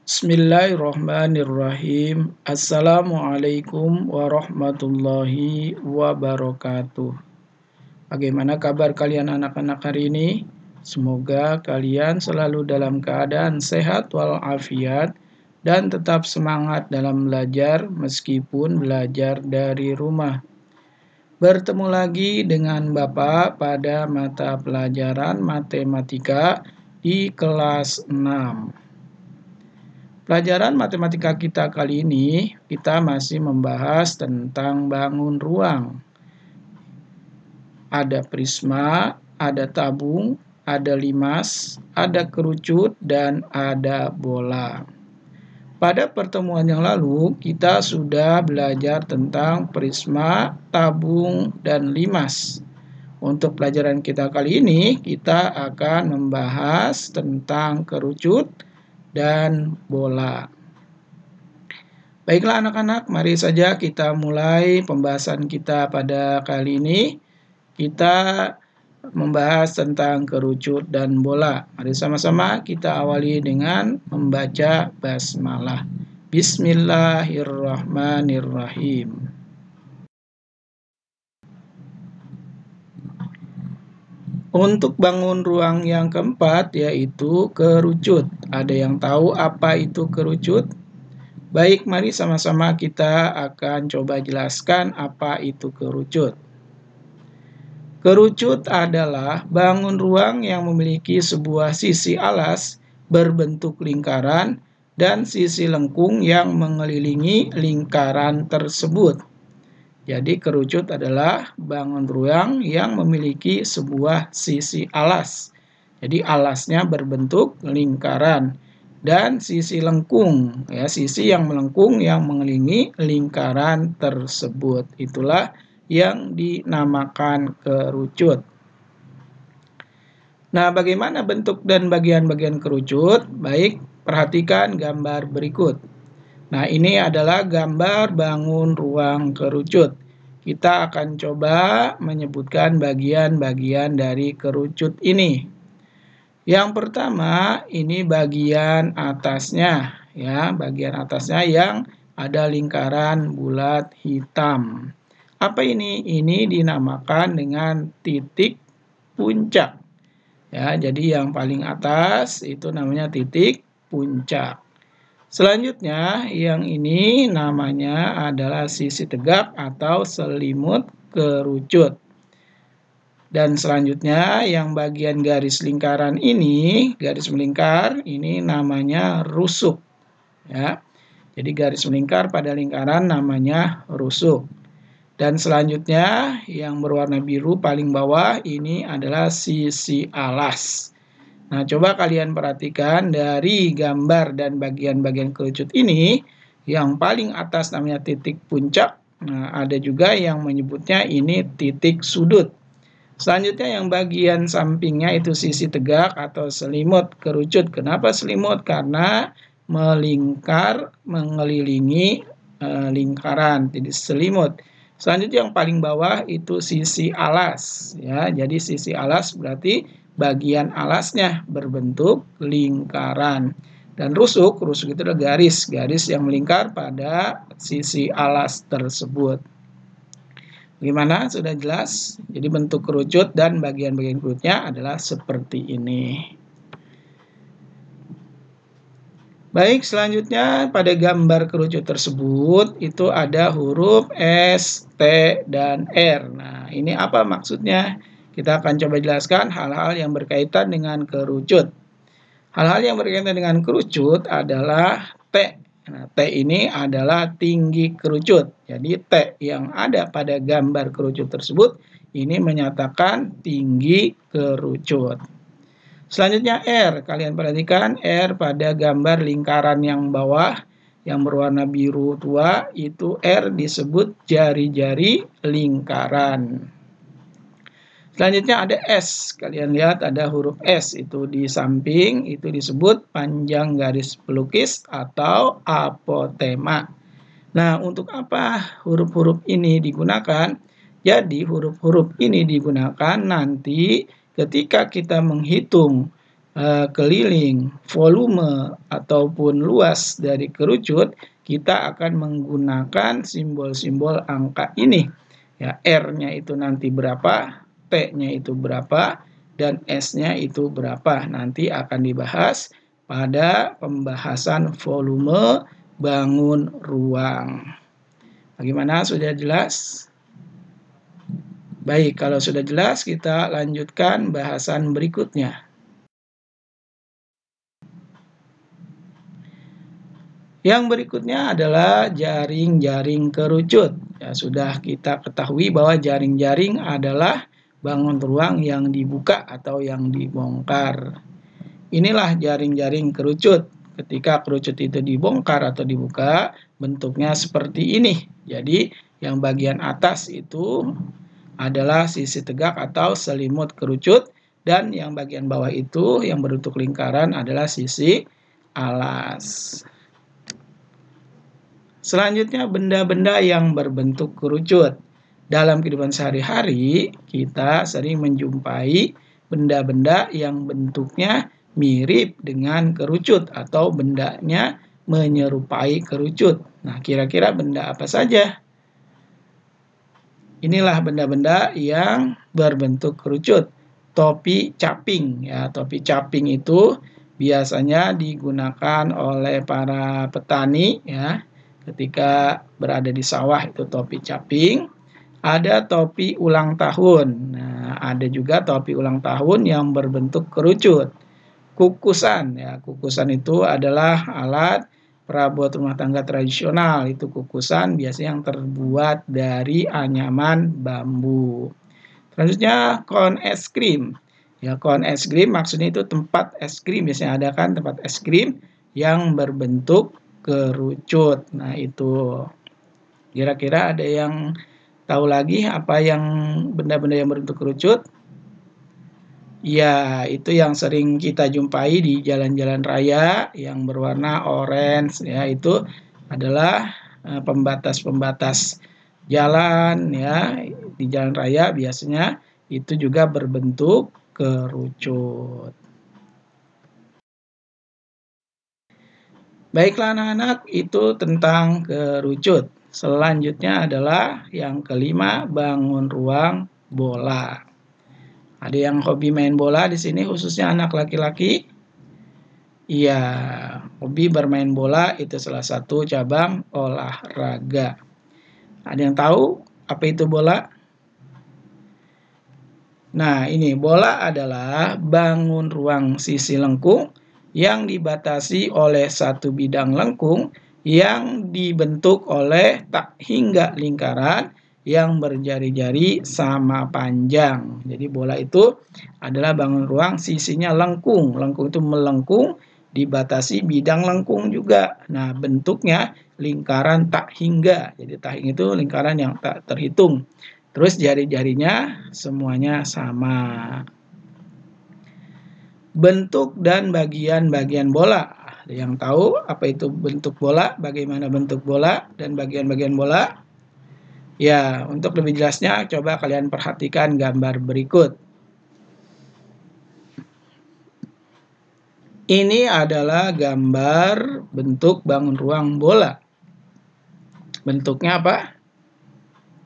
Bismillahirrahmanirrahim. Assalamualaikum warahmatullahi wabarakatuh. Bagaimana kabar kalian anak-anak hari ini? Semoga kalian selalu dalam keadaan sehat walafiat dan tetap semangat dalam belajar meskipun belajar dari rumah. Bertemu lagi dengan Bapak pada mata pelajaran matematika di kelas 6. Pelajaran matematika kita kali ini, kita masih membahas tentang bangun ruang. Ada prisma, ada tabung, ada limas, ada kerucut, dan ada bola. Pada pertemuan yang lalu, kita sudah belajar tentang prisma, tabung, dan limas. Untuk pelajaran kita kali ini, kita akan membahas tentang kerucut dan bola. Baiklah anak-anak, mari saja kita mulai pembahasan kita pada kali ini. Kita membahas tentang kerucut dan bola. Mari sama-sama kita awali dengan membaca basmalah. Bismillahirrahmanirrahim. Untuk bangun ruang yang keempat yaitu kerucut. Ada yang tahu apa itu kerucut? Baik, mari sama-sama kita akan coba jelaskan apa itu kerucut. Kerucut adalah bangun ruang yang memiliki sebuah sisi alas berbentuk lingkaran dan sisi lengkung yang mengelilingi lingkaran tersebut. Jadi kerucut adalah bangun ruang yang memiliki sebuah sisi alas. Jadi alasnya berbentuk lingkaran dan sisi lengkung, ya, sisi yang melengkung yang mengelilingi lingkaran tersebut. Itulah yang dinamakan kerucut. Nah, bagaimana bentuk dan bagian-bagian kerucut? Baik, perhatikan gambar berikut. Nah, ini adalah gambar bangun ruang kerucut. Kita akan coba menyebutkan bagian-bagian dari kerucut ini. Yang pertama, ini bagian atasnya, ya, bagian atasnya yang ada lingkaran bulat hitam. Apa ini? Ini dinamakan dengan titik puncak. Ya, jadi yang paling atas itu namanya titik puncak. Selanjutnya, yang ini namanya adalah sisi tegak atau selimut kerucut. Dan selanjutnya, yang bagian garis lingkaran ini, garis melingkar, ini namanya rusuk. Ya. Jadi garis melingkar pada lingkaran namanya rusuk. Dan selanjutnya, yang berwarna biru paling bawah, ini adalah sisi alas. Nah, coba kalian perhatikan dari gambar dan bagian-bagian kerucut ini, yang paling atas namanya titik puncak. Nah, ada juga yang menyebutnya ini titik sudut. Selanjutnya yang bagian sampingnya itu sisi tegak atau selimut kerucut. Kenapa selimut? Karena melingkar, mengelilingi lingkaran, jadi selimut. Selanjutnya yang paling bawah itu sisi alas. Ya, jadi sisi alas berarti bagian alasnya berbentuk lingkaran. Dan rusuk itu adalah garis yang melingkar pada sisi alas tersebut. Bagaimana? Sudah jelas? Jadi bentuk kerucut dan bagian-bagian kerucutnya adalah seperti ini. Baik, selanjutnya pada gambar kerucut tersebut itu ada huruf S, T, dan R. Nah, ini apa maksudnya? Kita akan coba jelaskan hal-hal yang berkaitan dengan kerucut. Hal-hal yang berkaitan dengan kerucut adalah T. Nah, T ini adalah tinggi kerucut. Jadi T yang ada pada gambar kerucut tersebut ini menyatakan tinggi kerucut. Selanjutnya R. Kalian perhatikan R pada gambar lingkaran yang bawah yang berwarna biru tua itu R disebut jari-jari lingkaran. Selanjutnya ada S. Kalian lihat ada huruf S itu di samping, itu disebut panjang garis pelukis atau apotema. Nah, untuk apa huruf-huruf ini digunakan? Jadi huruf-huruf ini digunakan nanti ketika kita menghitung keliling, volume, ataupun luas dari kerucut, kita akan menggunakan simbol-simbol angka ini. Ya, R-nya itu nanti berapa, T-nya itu berapa, dan S-nya itu berapa. Nanti akan dibahas pada pembahasan volume bangun ruang. Bagaimana, sudah jelas? Baik, kalau sudah jelas, kita lanjutkan bahasan berikutnya. Yang berikutnya adalah jaring-jaring kerucut. Ya, sudah kita ketahui bahwa jaring-jaring adalah bangun ruang yang dibuka atau yang dibongkar. Inilah jaring-jaring kerucut. Ketika kerucut itu dibongkar atau dibuka, bentuknya seperti ini. Jadi, yang bagian atas itu adalah sisi tegak atau selimut kerucut, dan yang bagian bawah itu yang berbentuk lingkaran adalah sisi alas. Selanjutnya, benda-benda yang berbentuk kerucut. Dalam kehidupan sehari-hari, kita sering menjumpai benda-benda yang bentuknya mirip dengan kerucut atau bendanya menyerupai kerucut. Nah, kira-kira benda apa saja? Inilah benda-benda yang berbentuk kerucut. Topi caping. Ya, topi caping itu biasanya digunakan oleh para petani, ya, ketika berada di sawah, itu topi caping. Ada topi ulang tahun. Nah, ada juga topi ulang tahun yang berbentuk kerucut. Kukusan, ya, kukusan itu adalah alat perabot rumah tangga tradisional. Itu kukusan biasanya yang terbuat dari anyaman bambu. Selanjutnya, kon es krim. Ya, kon es krim maksudnya itu tempat es krim. Biasanya ada kan tempat es krim yang berbentuk kerucut. Nah, itu kira-kira ada yang tahu lagi apa yang benda-benda yang berbentuk kerucut? Ya, itu yang sering kita jumpai di jalan-jalan raya yang berwarna orange, ya, itu adalah pembatas-pembatas jalan, ya, di jalan raya biasanya itu juga berbentuk kerucut. Baiklah anak-anak, itu tentang kerucut. Selanjutnya adalah yang kelima, bangun ruang bola. Ada yang hobi main bola di sini, khususnya anak laki-laki? Iya, hobi bermain bola itu salah satu cabang olahraga. Ada yang tahu apa itu bola? Nah, ini bola adalah bangun ruang sisi lengkung yang dibatasi oleh satu bidang lengkung yang dibentuk oleh tak hingga lingkaran yang berjari-jari sama panjang. Jadi bola itu adalah bangun ruang sisinya lengkung. Lengkung itu melengkung, dibatasi bidang lengkung juga. Nah, bentuknya lingkaran tak hingga. Jadi tak hingga itu lingkaran yang tak terhitung. Terus jari-jarinya semuanya sama. Bentuk dan bagian-bagian bola. Ada yang tahu apa itu bentuk bola, bagaimana bentuk bola, dan bagian-bagian bola? Ya, untuk lebih jelasnya coba kalian perhatikan gambar berikut. Ini adalah gambar bentuk bangun ruang bola. Bentuknya apa?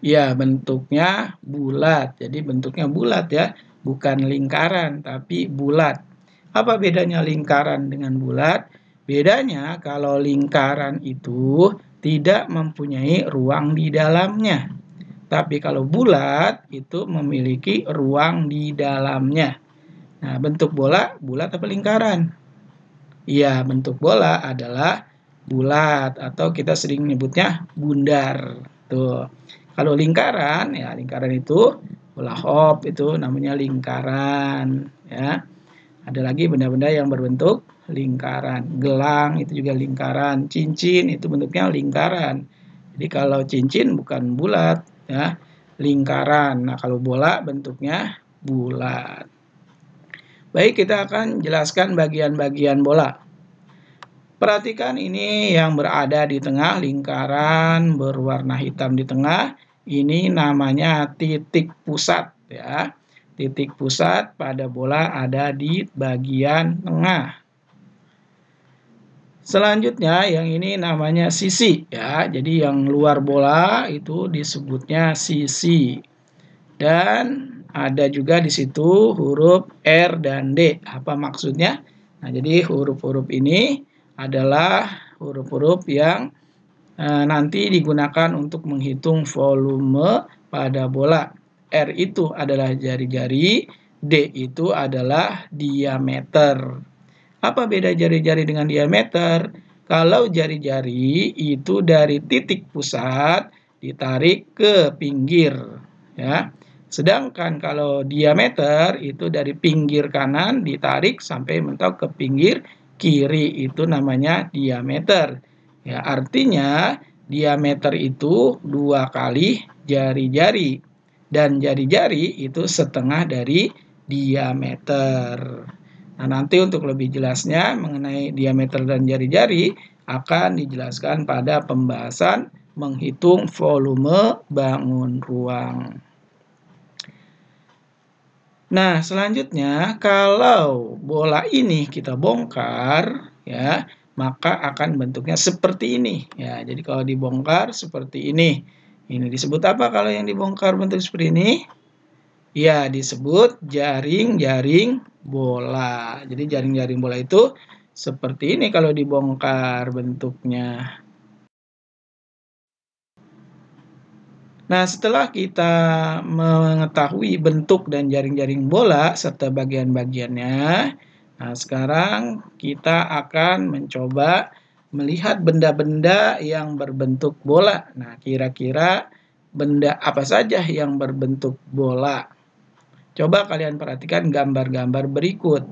Ya, bentuknya bulat. Jadi bentuknya bulat, ya, bukan lingkaran tapi bulat. Apa bedanya lingkaran dengan bulat? Bedanya kalau lingkaran itu tidak mempunyai ruang di dalamnya. Tapi kalau bulat itu memiliki ruang di dalamnya. Nah, bentuk bola bulat apa lingkaran? Iya, bentuk bola adalah bulat atau kita sering menyebutnya bundar. Tuh. Kalau lingkaran, ya lingkaran itu bola hop itu namanya lingkaran, ya. Ada lagi benda-benda yang berbentuk lingkaran. Gelang itu juga lingkaran. Cincin itu bentuknya lingkaran. Jadi kalau cincin bukan bulat, ya, lingkaran. Nah, kalau bola bentuknya bulat. Baik, kita akan jelaskan bagian-bagian bola. Perhatikan ini yang berada di tengah, lingkaran berwarna hitam di tengah. Ini namanya titik pusat, ya. Titik pusat pada bola ada di bagian tengah. Selanjutnya yang ini namanya sisi ya. Jadi yang luar bola itu disebutnya sisi. Dan ada juga di situ huruf R dan D. Apa maksudnya? Nah, jadi huruf-huruf ini adalah huruf-huruf yang nanti digunakan untuk menghitung volume pada bola. R itu adalah jari-jari, D itu adalah diameter. Apa beda jari-jari dengan diameter? Kalau jari-jari itu dari titik pusat ditarik ke pinggir, ya. Sedangkan kalau diameter itu dari pinggir kanan ditarik sampai mentok ke pinggir kiri, itu namanya diameter. Ya, artinya diameter itu 2 kali jari-jari dan jari-jari itu setengah dari diameter. Nah, nanti untuk lebih jelasnya mengenai diameter dan jari-jari akan dijelaskan pada pembahasan menghitung volume bangun ruang. Nah, selanjutnya kalau bola ini kita bongkar, ya, maka akan bentuknya seperti ini. Ya, jadi kalau dibongkar seperti ini. Ini disebut apa kalau yang dibongkar bentuk seperti ini? Ya, disebut jaring-jaring bola. Jadi jaring-jaring bola itu seperti ini kalau dibongkar bentuknya. Nah, setelah kita mengetahui bentuk dan jaring-jaring bola serta bagian-bagiannya, nah sekarang kita akan mencoba melihat benda-benda yang berbentuk bola. Nah, kira-kira benda apa saja yang berbentuk bola? Coba kalian perhatikan gambar-gambar berikut.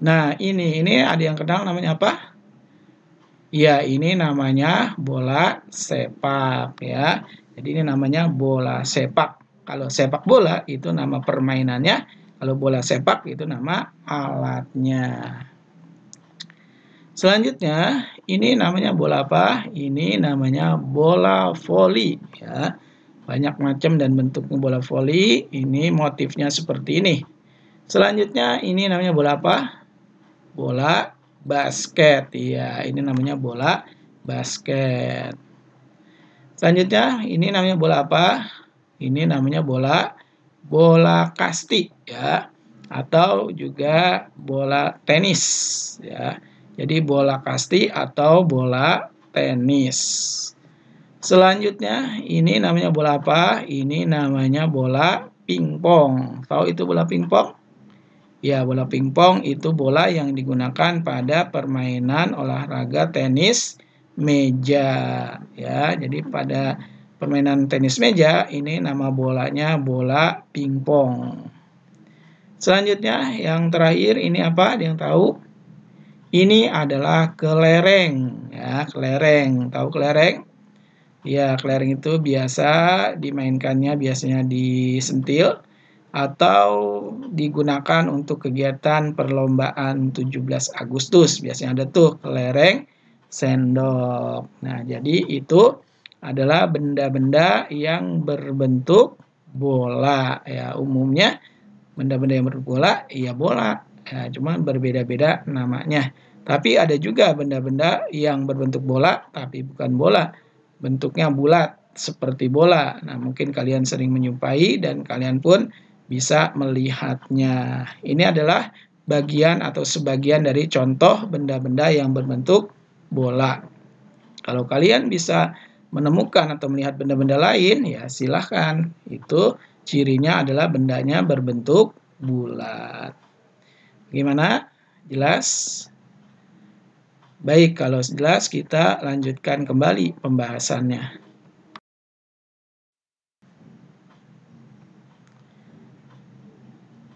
Nah, ini ada yang kenal namanya apa? Ya, ini namanya bola sepak ya. Jadi ini namanya bola sepak. Kalau sepak bola itu nama permainannya, kalau bola sepak itu nama alatnya. Selanjutnya, ini namanya bola apa? Ini namanya bola voli ya. Banyak macam dan bentuknya bola voli. Ini motifnya seperti ini. Selanjutnya, ini namanya bola apa? Bola basket. Ya, ini namanya bola basket. Selanjutnya, ini namanya bola apa? Ini namanya bola kasti ya. Atau juga bola tenis ya. Jadi bola kasti atau bola tenis. Selanjutnya, ini namanya bola apa? Ini namanya bola pingpong. Tahu itu bola pingpong? Ya, bola pingpong itu bola yang digunakan pada permainan olahraga tenis meja. Ya, jadi pada permainan tenis meja ini nama bolanya bola pingpong. Selanjutnya, yang terakhir ini apa? Ada yang tahu? Ini adalah kelereng. Ya, kelereng. Tahu kelereng? Ya, kelereng itu biasa dimainkannya biasanya disentil atau digunakan untuk kegiatan perlombaan 17 Agustus. Biasanya ada tuh kelereng sendok. Nah, jadi itu adalah benda-benda yang berbentuk bola. Ya, umumnya benda-benda yang berbentuk bola, ya bola. Ya, cuma berbeda-beda namanya. Tapi ada juga benda-benda yang berbentuk bola, tapi bukan bola. Bentuknya bulat seperti bola. Nah, mungkin kalian sering menjumpai dan kalian pun bisa melihatnya. Ini adalah bagian atau sebagian dari contoh benda-benda yang berbentuk bola. Kalau kalian bisa menemukan atau melihat benda-benda lain, ya silahkan. Itu cirinya adalah bendanya berbentuk bulat. Gimana? Jelas? Baik, kalau jelas kita lanjutkan kembali pembahasannya.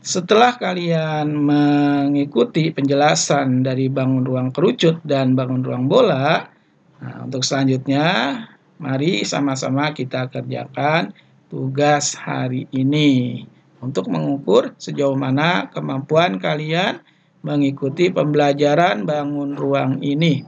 Setelah kalian mengikuti penjelasan dari bangun ruang kerucut dan bangun ruang bola, nah, untuk selanjutnya mari sama-sama kita kerjakan tugas hari ini untuk mengukur sejauh mana kemampuan kalian mengikuti pembelajaran bangun ruang ini.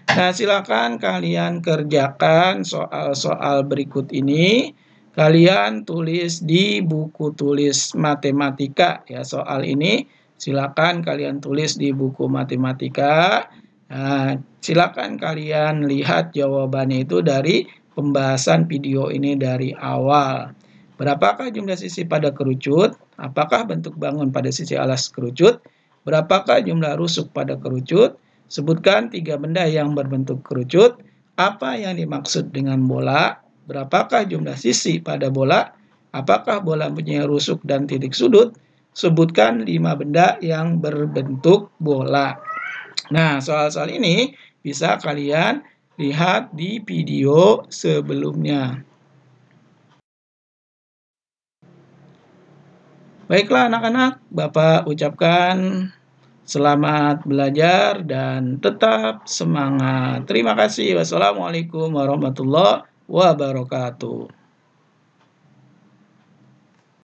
Nah, silakan kalian kerjakan soal-soal berikut ini kalian tulis di buku tulis matematika ya. Soal ini silakan kalian tulis di buku matematika. Nah, silakan kalian lihat jawabannya itu dari pembahasan video ini dari awal. Berapakah jumlah sisi pada kerucut? Apakah bentuk bangun pada sisi alas kerucut? Berapakah jumlah rusuk pada kerucut? Sebutkan 3 benda yang berbentuk kerucut. Apa yang dimaksud dengan bola? Berapakah jumlah sisi pada bola? Apakah bola punya rusuk dan titik sudut? Sebutkan 5 benda yang berbentuk bola. Nah, soal-soal ini bisa kalian lihat di video sebelumnya. Baiklah anak-anak, Bapak ucapkan selamat belajar dan tetap semangat. Terima kasih. Wassalamualaikum warahmatullahi wabarakatuh.